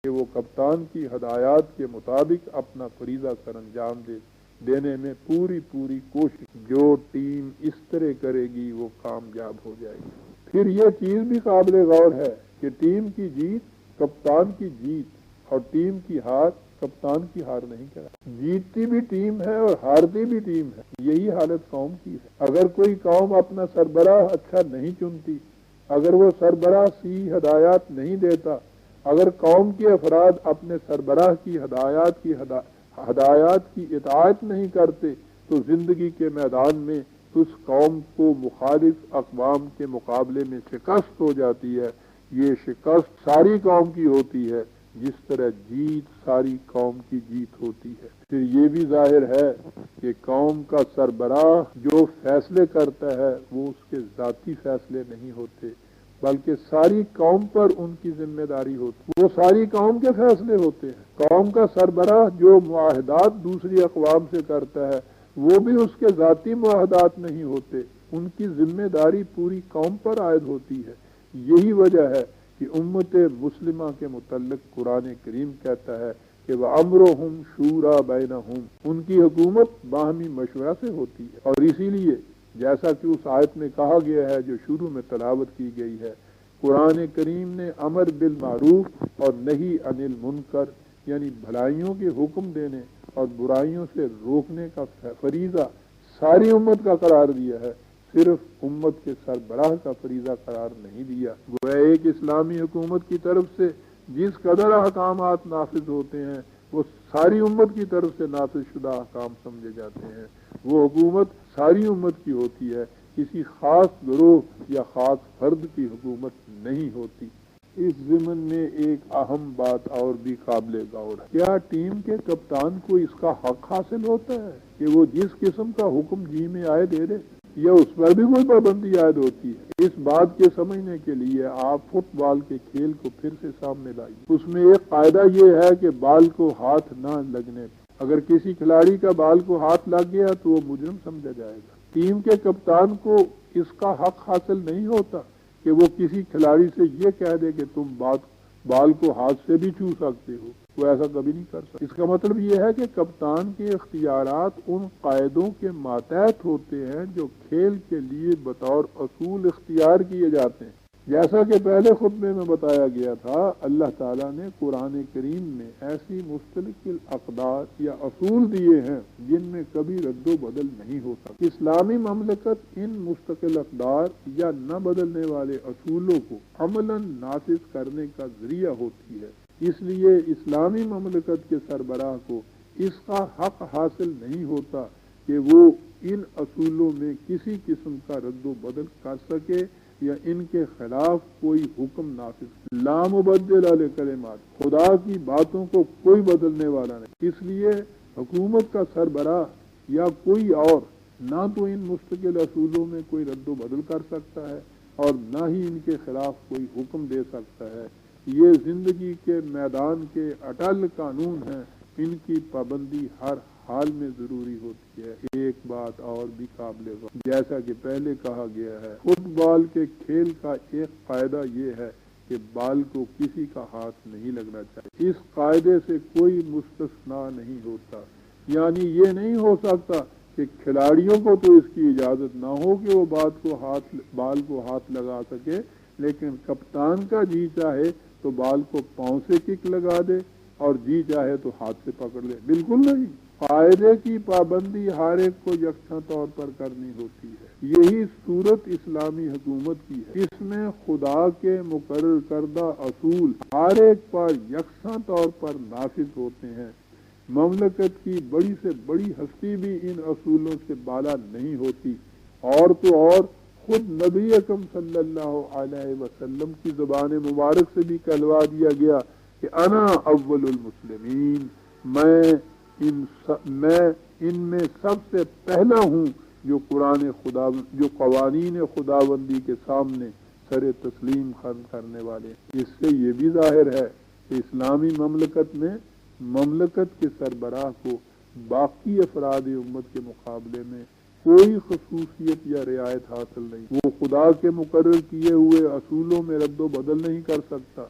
کہ وہ کپتان کی ہدایات کے مطابق اپنا فریضہ سر انجام دینے میں پوری کوشش، جو ٹیم اس طرح کرے گی وہ کامیاب ہو جائے گی۔ پھر یہ چیز بھی قابل غور ہے کہ ٹیم کی جیت کپتان کی جیت اور ٹیم کی ہار کپتان کی ہار نہیں کرا۔ جیتتی بھی ٹیم ہے اور ہارتی بھی ٹیم ہے، یہی حالت قوم کی ہے۔ اگر کوئی قوم اپنا سربراہ اچھا نہیں چنتی، اگر وہ سربراہ صحیح ہدایات نہیں دیتا، اگر قوم کے افراد اپنے سربراہ کی ہدایات کی اطاعت نہیں کرتے، تو زندگی کے میدان میں اس قوم کو مخالف اقوام کے مقابلے میں شکست ہو جاتی ہے۔ یہ شکست ساری قوم کی ہوتی ہے، جس طرح جیت ساری قوم کی جیت ہوتی ہے۔ پھر یہ بھی ظاہر ہے کہ قوم کا سربراہ جو فیصلے کرتا ہے وہ اس کے ذاتی فیصلے نہیں ہوتے، بلکہ ساری قوم پر ان کی ذمہ داری ہوتی ہے، وہ ساری قوم کے فیصلے ہوتے ہیں۔ قوم کا سربراہ جو معاہدات دوسری اقوام سے کرتا ہے وہ بھی اس کے ذاتی معاہدات نہیں ہوتے، ان کی ذمہ داری پوری قوم پر عائد ہوتی ہے۔ یہی وجہ ہے کہ امت مسلمہ کے متعلق قرآن کریم کہتا ہے کہ وَأَمْرُهُمْ شُورَى بَيْنَهُمْ، ان کی حکومت باہمی مشورہ سے ہوتی ہے۔ اور اسی لیے جیسا کہ اس آیت میں کہا گیا ہے جو شروع میں تلاوت کی گئی ہے، قرآن کریم نے امر بالمعروف اور نہی عن المنکر، یعنی بھلائیوں کے حکم دینے اور برائیوں سے روکنے کا فریضہ ساری امت کا قرار دیا ہے، صرف امت کے سربراہ کا فریضہ قرار نہیں دیا۔ گویا ایک اسلامی حکومت کی طرف سے جس قدر احکامات نافذ ہوتے ہیں وہ ساری امت کی طرف سے نافذ شدہ احکام سمجھے جاتے ہیں۔ وہ حکومت ساری امت کی ہوتی ہے، کسی خاص گروہ یا خاص فرد کی حکومت نہیں ہوتی۔ اس ضمن میں ایک اہم بات اور بھی قابل غور ہے، کیا ٹیم کے کپتان کو اس کا حق حاصل ہوتا ہے کہ وہ جس قسم کا حکم جی میں آئے دے دے، یا اس پر بھی کوئی پابندی عائد ہوتی ہے؟ اس بات کے سمجھنے کے لیے آپ فٹ بال کے کھیل کو پھر سے سامنے لائیے۔ اس میں ایک قاعدہ یہ ہے کہ بال کو ہاتھ نہ لگنے، اگر کسی کھلاڑی کا بال کو ہاتھ لگ گیا تو وہ مجرم سمجھا جائے گا۔ ٹیم کے کپتان کو اس کا حق حاصل نہیں ہوتا کہ وہ کسی کھلاڑی سے یہ کہہ دے کہ تم بال کو ہاتھ سے بھی چھو سکتے ہو، وہ ایسا کبھی نہیں کر سکتا۔ اس کا مطلب یہ ہے کہ کپتان کے اختیارات ان قاعدوں کے ماتحت ہوتے ہیں جو کھیل کے لیے بطور اصول اختیار کیے جاتے ہیں۔ جیسا کہ پہلے خطبے میں بتایا گیا تھا، اللہ تعالیٰ نے قرآن کریم میں ایسی مستقل اقدار یا اصول دیے ہیں جن میں کبھی رد و بدل نہیں ہو سکتا۔ اسلامی مملکت ان مستقل اقدار یا نہ بدلنے والے اصولوں کو عملاً نافذ کرنے کا ذریعہ ہوتی ہے۔ اس لیے اسلامی مملکت کے سربراہ کو اس کا حق حاصل نہیں ہوتا کہ وہ ان اصولوں میں کسی قسم کا رد و بدل کر سکے یا ان کے خلاف کوئی حکم نافذ۔ لا مبدل لکلمات، خدا کی باتوں کو کوئی بدلنے والا نہیں۔ اس لیے حکومت کا سربراہ یا کوئی اور نہ تو ان مستقل اصولوں میں کوئی رد و بدل کر سکتا ہے اور نہ ہی ان کے خلاف کوئی حکم دے سکتا ہے۔ یہ زندگی کے میدان کے اٹل قانون ہیں، ان کی پابندی ہر حال میں ضروری ہوتی ہے۔ ایک بات اور بھی قابل غور، جیسا کہ پہلے کہا گیا ہے، فٹ بال کے کھیل کا ایک فائدہ یہ ہے کہ بال کو کسی کا ہاتھ نہیں لگنا چاہیے۔ اس قاعدے سے کوئی مستثنا نہیں ہوتا، یعنی یہ نہیں ہو سکتا کہ کھلاڑیوں کو تو اس کی اجازت نہ ہو کہ وہ بال کو ہاتھ لگا سکے، لیکن کپتان کا جی چاہے تو بال کو پاؤں سے کک لگا دے اور جی چاہے تو ہاتھ سے پکڑ لے، بالکل نہیں۔ قاعدے کی پابندی ہر ایک کو یکساں طور پر کرنی ہوتی ہے۔ یہی صورت اسلامی حکومت کی ہے، اس میں خدا کے مقرر کردہ اصول ہر ایک پر یکساں طور پر نافذ ہوتے ہیں۔ مملکت کی بڑی سے بڑی ہستی بھی ان اصولوں سے بالا نہیں ہوتی، اور تو اور خود نبی اکرم صلی اللہ علیہ وسلم کی زبان مبارک سے بھی کہلوا دیا گیا کہ انا اول المسلمین، میں ان میں سب سے پہلا ہوں جو قوانین خداوندی کے سامنے سر تسلیم خم کرنے والے۔ اس سے یہ بھی ظاہر ہے کہ اسلامی مملکت میں مملکت کے سربراہ کو باقی افراد امت کے مقابلے میں کوئی خصوصیت یا رعایت حاصل نہیں۔ وہ خدا کے مقرر کیے ہوئے اصولوں میں رد و بدل نہیں کر سکتا،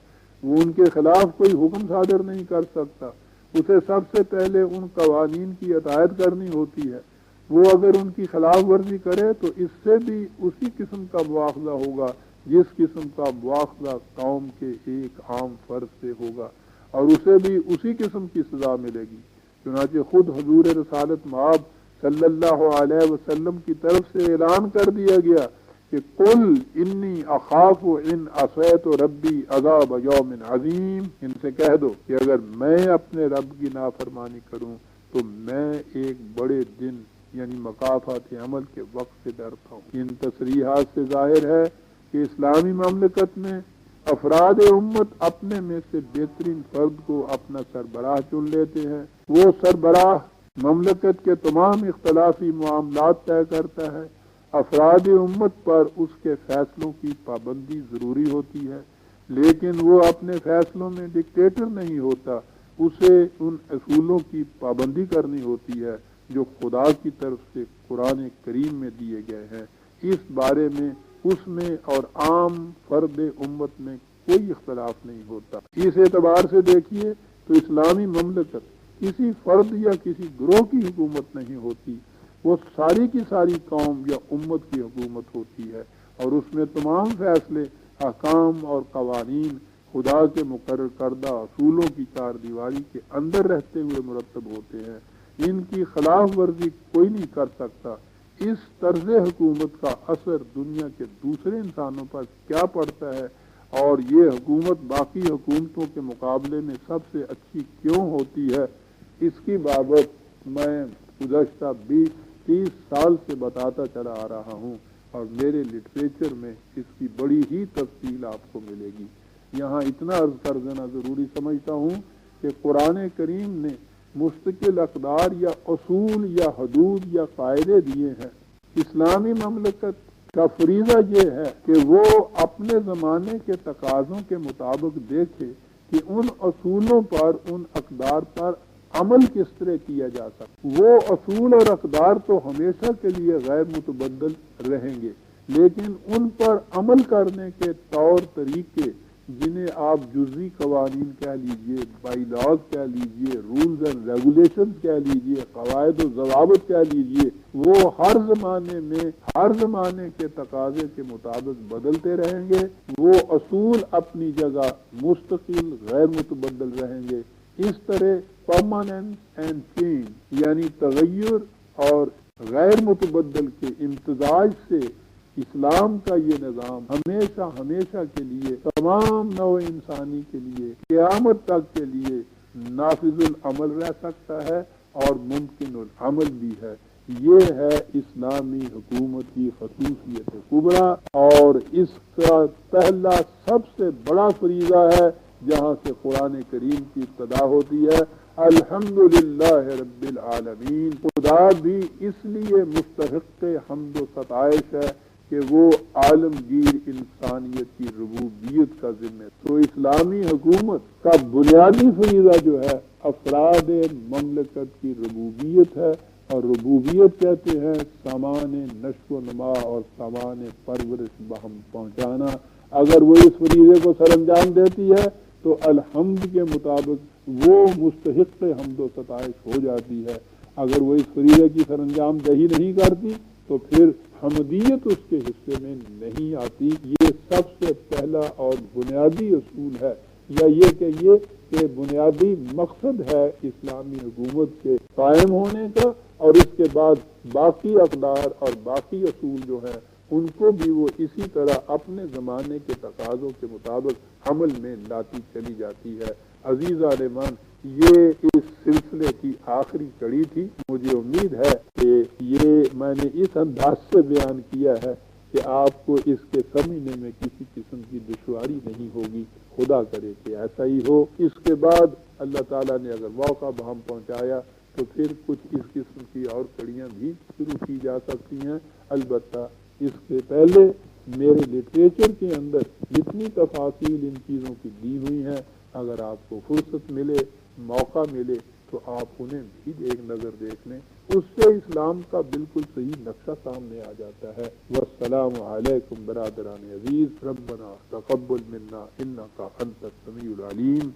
وہ ان کے خلاف کوئی حکم صادر نہیں کر سکتا، اسے سب سے پہلے ان قوانین کی اطاعت کرنی ہوتی ہے۔ وہ اگر ان کی خلاف ورزی کرے تو اس سے بھی اسی قسم کا مواخذہ ہوگا جس قسم کا مواخذہ قوم کے ایک عام فرد سے ہوگا، اور اسے بھی اسی قسم کی سزا ملے گی۔ چنانچہ خود حضور رسالت مآب صلی اللہ علیہ وسلم کی طرف سے اعلان کر دیا گیا کہ قل انی اخاف ان عصیت ربی عذاب یوم عظیم، ان سے کہہ دو کہ اگر میں اپنے رب کی نافرمانی کروں تو میں ایک بڑے دن یعنی مکافات عمل کے وقت سے ڈرتا ہوں۔ ان تصریحات سے ظاہر ہے کہ اسلامی مملکت میں افراد امت اپنے میں سے بہترین فرد کو اپنا سربراہ چن لیتے ہیں۔ وہ سربراہ مملکت کے تمام اختلافی معاملات طے کرتا ہے۔ افراد امت پر اس کے فیصلوں کی پابندی ضروری ہوتی ہے، لیکن وہ اپنے فیصلوں میں ڈکٹیٹر نہیں ہوتا، اسے ان اصولوں کی پابندی کرنی ہوتی ہے جو خدا کی طرف سے قرآن کریم میں دیے گئے ہیں۔ اس بارے میں اس میں اور عام فرد امت میں کوئی اختلاف نہیں ہوتا۔ اس اعتبار سے دیکھیے تو اسلامی مملکت کسی فرد یا کسی گروہ کی حکومت نہیں ہوتی، وہ ساری کی ساری قوم یا امت کی حکومت ہوتی ہے، اور اس میں تمام فیصلے، احکام اور قوانین خدا کے مقرر کردہ اصولوں کی چار دیواری کے اندر رہتے ہوئے مرتب ہوتے ہیں۔ ان کی خلاف ورزی کوئی نہیں کر سکتا۔ اس طرز حکومت کا اثر دنیا کے دوسرے انسانوں پر کیا پڑتا ہے اور یہ حکومت باقی حکومتوں کے مقابلے میں سب سے اچھی کیوں ہوتی ہے، اس کی بابت میں گزشتہ 20-30 سال سے بتاتا چلا آ رہا ہوں، اور میرے لٹریچر میں اس کی بڑی ہی تفصیل آپ کو ملے گی۔ یہاں اتنا عرض کر دینا ضروری سمجھتا ہوں کہ قرآن کریم نے مستقل اقدار یا اصول یا حدود یا قاعدے دیے ہیں۔ اسلامی مملکت کا فریضہ یہ ہے کہ وہ اپنے زمانے کے تقاضوں کے مطابق دیکھے کہ ان اصولوں پر، ان اقدار پر عمل کس طرح کیا جا سکتا۔ وہ اصول اور اقدار تو ہمیشہ کے لیے غیر متبدل رہیں گے، لیکن ان پر عمل کرنے کے طور طریقے، جنہیں آپ جزوی قوانین کہہ لیجئے، بائی لاز کہہ لیجئے، رولز اینڈ ریگولیشنز کہہ لیجئے، قواعد و ضوابط کہہ لیجئے، وہ ہر زمانے میں ہر زمانے کے تقاضے کے مطابق بدلتے رہیں گے۔ وہ اصول اپنی جگہ مستقل غیر متبدل رہیں گے۔ اس طرح پرماننس اینڈ چینج یعنی تغیر اور غیر متبدل کے امتزاج سے اسلام کا یہ نظام ہمیشہ ہمیشہ کے لیے تمام نوع انسانی کے لیے قیامت تک کے لیے نافذ العمل رہ سکتا ہے اور ممکن العمل بھی ہے۔ یہ ہے اسلامی حکومت کی خصوصیت کبریٰ، اور اس کا پہلا سب سے بڑا فریضہ ہے جہاں سے قرآن کریم کی ابتدا ہوتی ہے، الحمدللہ رب العالمین۔ خدا بھی اس لیے مستحق حمد و ستائش ہے کہ وہ عالمگیر انسانیت کی ربوبیت کا ذمہ۔ تو اسلامی حکومت کا بنیادی فریضہ جو ہے افراد مملکت کی ربوبیت ہے، اور ربوبیت کہتے ہیں سامان نشو و نما اور سامان پرورش بہم پہنچانا۔ اگر وہ اس فریضے کو سر انجام دیتی ہے تو الحمد کے مطابق وہ مستحق حمد و ستائش ہو جاتی ہے۔ اگر وہ اس فریضے کی سر انجام دہی نہیں کرتی تو پھر حمدیت اس کے حصے میں نہیں آتی۔ یہ سب سے پہلا اور بنیادی اصول ہے، یا یہ کہیے کہ بنیادی مقصد ہے اسلامی حکومت کے قائم ہونے کا، اور اس کے بعد باقی اقدار اور باقی اصول جو ہیں ان کو بھی وہ اسی طرح اپنے زمانے کے تقاضوں کے مطابق عمل میں لاتی چلی جاتی ہے۔ عزیز عالمان، یہ اس سلسلے کی آخری کڑی تھی۔ مجھے امید ہے کہ یہ میں نے اس انداز سے بیان کیا ہے کہ آپ کو اس کے سمجھنے میں کسی قسم کی دشواری نہیں ہوگی۔ خدا کرے کہ ایسا ہی ہو۔ اس کے بعد اللہ تعالیٰ نے اگر موقع بہم پہنچایا تو پھر کچھ اس قسم کی اور کڑیاں بھی شروع کی جا سکتی ہیں۔ البتہ اس سے پہلے میرے لٹریچر کے اندر جتنی تفاصیل ان چیزوں کی دی ہوئی ہیں، اگر آپ کو فرصت ملے، موقع ملے تو آپ انہیں بھی ایک نظر دیکھ لیں، اس سے اسلام کا بالکل صحیح نقشہ سامنے آ جاتا ہے۔ والسلام علیکم برادران عزیز، ربنا تقبل منا انک انت السمیع العلیم۔